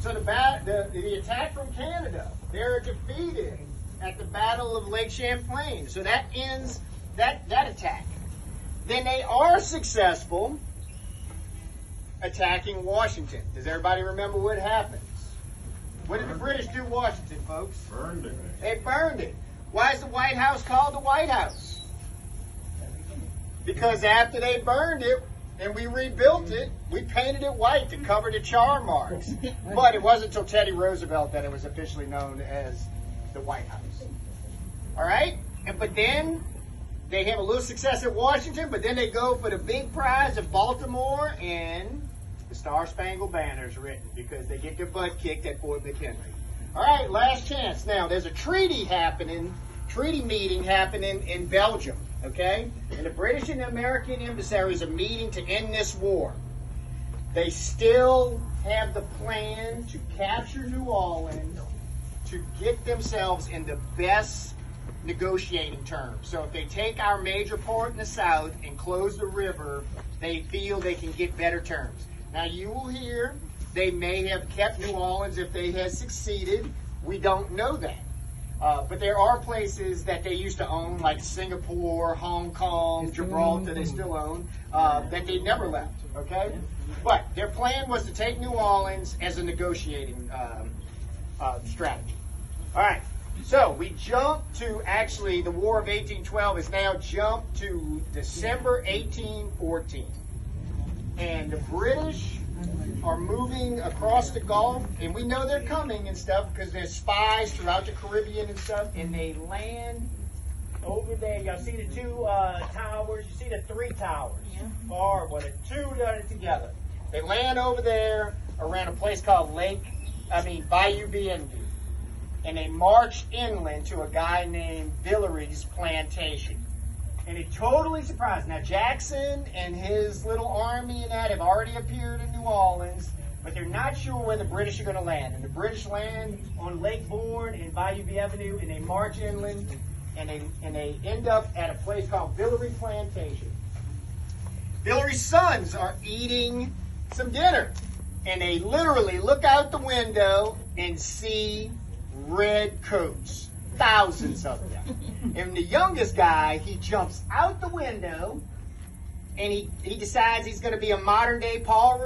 So the attack from Canada, they're defeated at the Battle of Lake Champlain. So that ends that attack. Then they are successful attacking Washington. Does everybody remember what happens? What did the British do to Washington, folks? Burned it. They burned it. Why is the White House called the White House? Because after they burned it and we rebuilt it, we painted it white to cover the char marks. But it wasn't until Teddy Roosevelt that it was officially known as the White House. All right? But then they have a little success at Washington, but then they go for the big prize of Baltimore, and the Star-Spangled Banner is written because they get their butt kicked at Fort McHenry. All right, last chance. Now, there's a treaty meeting happening in Belgium, okay? And the British and the American emissaries are meeting to end this war. They still have the plan to capture New Orleans to get themselves in the best negotiating terms. So if they take our major port in the south and close the river, they feel they can get better terms. Now you will hear they may have kept New Orleans if they had succeeded. We don't know that. But there are places that they used to own, like Singapore, Hong Kong, Gibraltar, they still own, that they never left, okay? But their plan was to take New Orleans as a negotiating strategy. All right, so we jump to, actually, the War of 1812 is now jumped to December 1814. And the British are moving across the Gulf, and we know they're coming and stuff because there's spies throughout the Caribbean and stuff, and they land over there. Y'all see the two towers? You see the three towers? Or well, the two that are together. They land over there around a place called Bayou Bienville, and they march inland to a guy named Villeroy's plantation. And it totally surprised. Now, Jackson and his little army and that have already appeared in New Orleans, but they're not sure where the British are going to land. And the British land on Lake Bourne and Bayou Bienvenue, and they march inland, and they end up at a place called Villeroy Plantation. Villeroy's sons are eating some dinner, and they literally look out the window and see red coats. Thousands of them. And the youngest guy, he jumps out the window and he decides he's going to be a modern day Paul